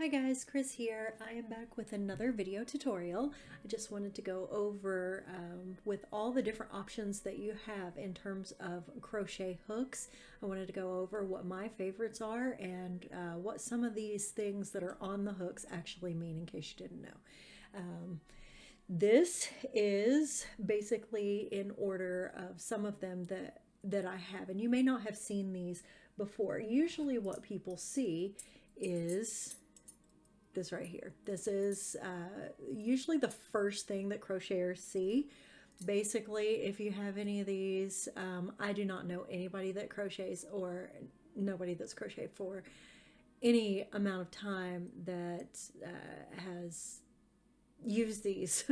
Hi guys, Chris here. I am back with another video tutorial. I just wanted to go over with all the different options that you have in terms of crochet hooks. I wanted to go over what my favorites are and what some of these things that are on the hooks actually mean, in case you didn't know. This is basically in order of some of them that I have, and you may not have seen these before. Usually what people see is this right here. This is usually the first thing that crocheters see. Basically, if you have any of these, I do not know anybody that crochets or nobody that's crocheted for any amount of time that has used these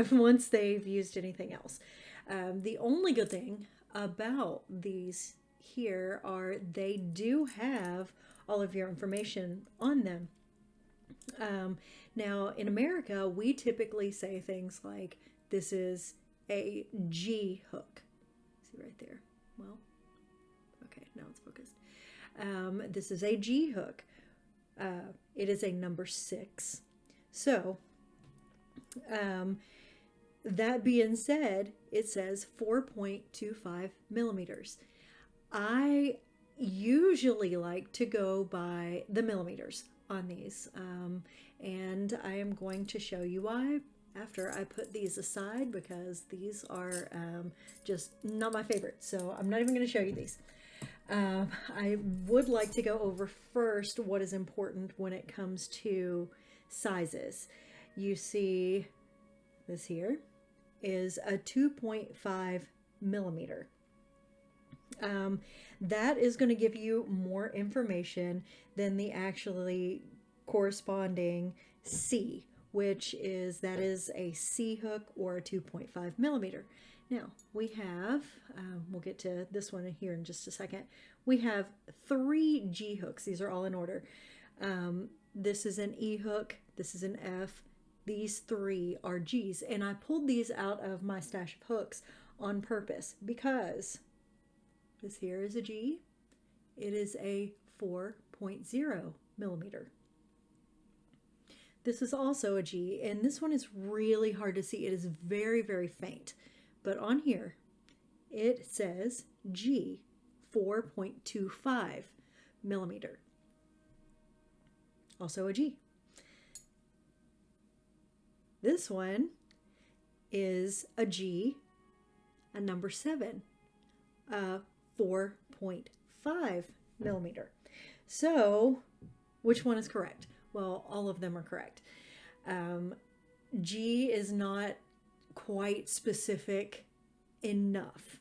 once they've used anything else. The only good thing about these here are they do have all of your information on them. Now, in America, we typically say things like, this is a G hook. See right there? Well, okay, now it's focused. This is a G hook. It is a number 6. So, that being said, it says 4.25 millimeters. I usually like to go by the millimeters on these, and I am going to show you why after I put these aside, because these are just not my favorite, so I'm not even going to show you these. I would like to go over first what is important when it comes to sizes. You see this here is a 2.5 millimeter. That is going to give you more information than the actually corresponding C, which is a C hook or a 2.5 millimeter. Now we have, we'll get to this one here in just a second. We have 3 G hooks. These are all in order. This is an E hook. This is an F. These 3 are G's, and I pulled these out of my stash of hooks on purpose because this here is a G. It is a 4.0 millimeter. This is also a G, and this one is really hard to see. It is very, very faint. But on here, it says G, 4.25 millimeter. Also a G. This one is a G, a number 7. 4.5 millimeter. So, which one is correct? Well, all of them are correct. G is not quite specific enough.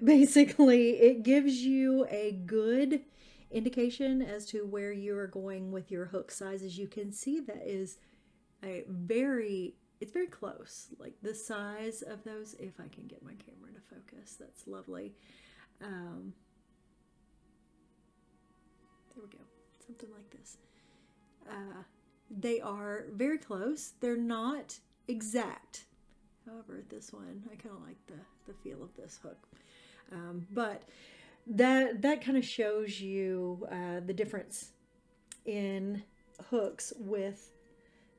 Basically, it gives you a good indication as to where you are going with your hook size. As you can see, that is it's very close. Like the size of those, if I can get my camera to focus, that's lovely. There we go, something like this. They are very close. They're not exact. However, this one, I kind of like the feel of this hook. But that kind of shows you the difference in hooks with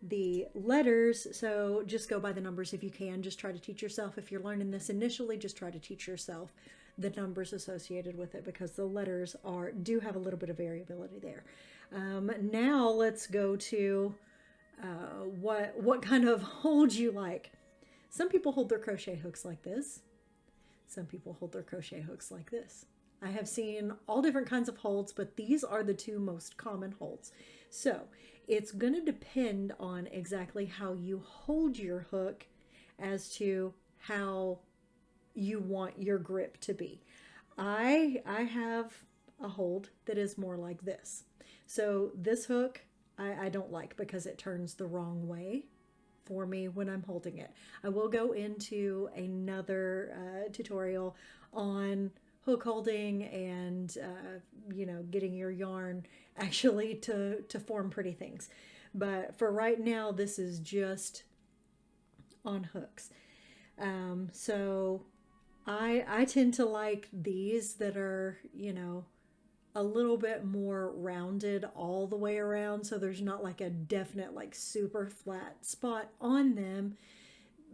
the letters. So just go by the numbers if you can. Just try to teach yourself. If you're learning this initially, just try to teach yourself the numbers associated with it, because the letters do have a little bit of variability there. Now let's go to what kind of hold you like. Some people hold their crochet hooks like this. Some people hold their crochet hooks like this. I have seen all different kinds of holds, but these are the 2 most common holds. So it's going to depend on exactly how you hold your hook as to how you want your grip to be. I have a hold that is more like this. So this hook I don't like because it turns the wrong way for me when I'm holding it. I will go into another tutorial on hook holding and getting your yarn actually to form pretty things. But for right now, this is just on hooks. So I tend to like these that are, a little bit more rounded all the way around, so there's not like a definite like super flat spot on them,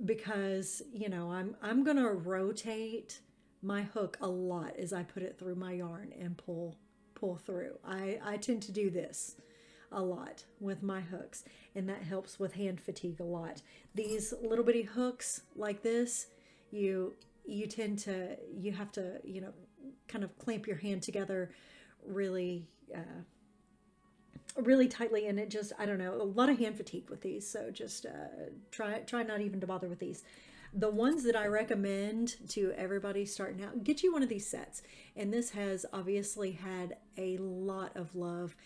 because you know I'm gonna rotate my hook a lot as I put it through my yarn and pull through. I tend to do this a lot with my hooks, and that helps with hand fatigue a lot. These little bitty hooks like this, you have to, you know, kind of clamp your hand together really really tightly, and it just, I don't know, a lot of hand fatigue with these, so just try not even to bother with these. The ones that I recommend to everybody starting out, get you one of these sets, and this has obviously had a lot of love.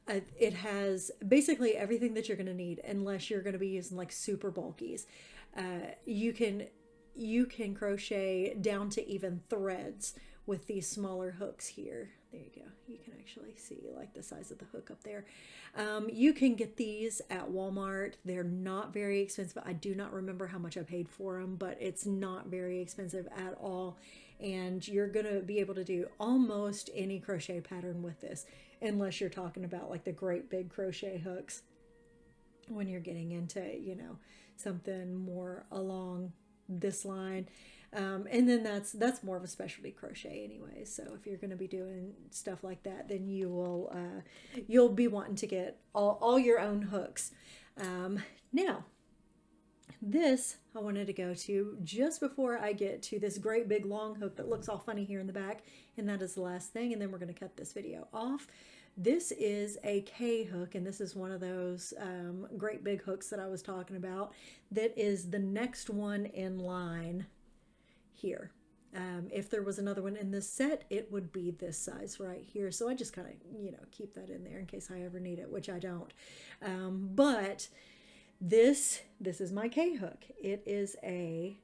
It has basically everything that you're going to need, unless you're going to be using like super bulkies. You can crochet down to even threads with these smaller hooks here. There you go. You can actually see like the size of the hook up there. You can get these at Walmart. They're not very expensive. I do not remember how much I paid for them, but it's not very expensive at all. And you're going to be able to do almost any crochet pattern with this, unless you're talking about like the great big crochet hooks when you're getting into, you know, something more along this line. And then that's more of a specialty crochet anyway. So if you're going to be doing stuff like that, then you'll be wanting to get all your own hooks. Now, this I wanted to go to just before I get to this great big long hook that looks all funny here in the back, and that is the last thing, and then we're going to cut this video off. This is a K hook, and this is one of those great big hooks that I was talking about. That is the next one in line here. If there was another one in this set, it would be this size right here. So I just kind of, you know, keep that in there in case I ever need it, which I don't. But this is my K hook. It is a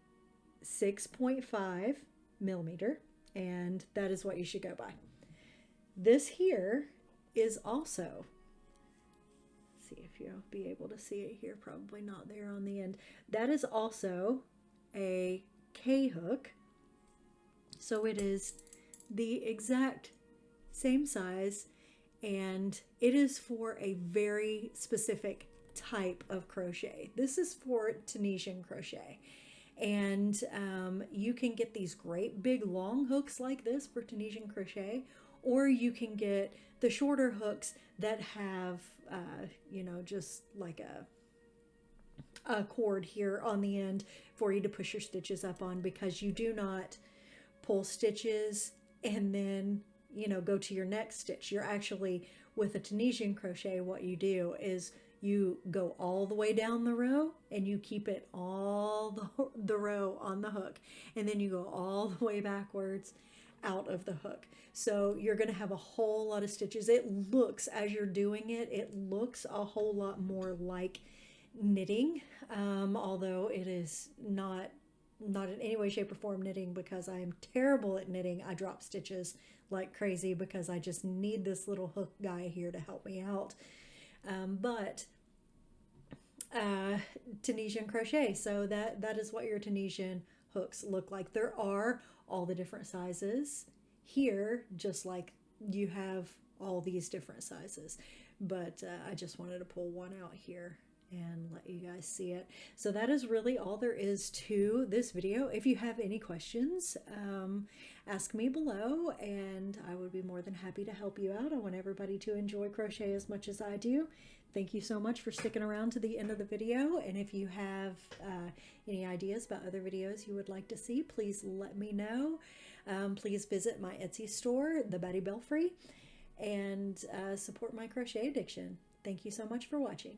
6.5 millimeter, and that is what you should go by. This here is also, see if you'll be able to see it here, probably not there on the end. That is also a K hook, so it is the exact same size, and it is for a very specific type of crochet. This is for Tunisian crochet, and you can get these great big long hooks like this for Tunisian crochet, or you can get the shorter hooks that have you know, just like a cord here on the end for you to push your stitches up on, because you do not pull stitches and then, you know, go to your next stitch. You're actually, with a Tunisian crochet, what you do is you go all the way down the row and you keep it all the row on the hook, and then you go all the way backwards out of the hook. So you're going to have a whole lot of stitches. It looks, as you're doing it, it looks a whole lot more like knitting, although it is not in any way, shape, or form knitting, because I am terrible at knitting. I drop stitches like crazy because I just need this little hook guy here to help me out. But Tunisian crochet, so that is what your Tunisian hooks look like. There are all the different sizes here, just like you have all these different sizes, but I just wanted to pull one out here and let you guys see it. So that is really all there is to this video. If you have any questions, ask me below, and I would be more than happy to help you out. I want everybody to enjoy crochet as much as I do. Thank you so much for sticking around to the end of the video, and if you have any ideas about other videos you would like to see, please let me know. Please visit my Etsy store, The Betty Belfry, and support my crochet addiction. Thank you so much for watching.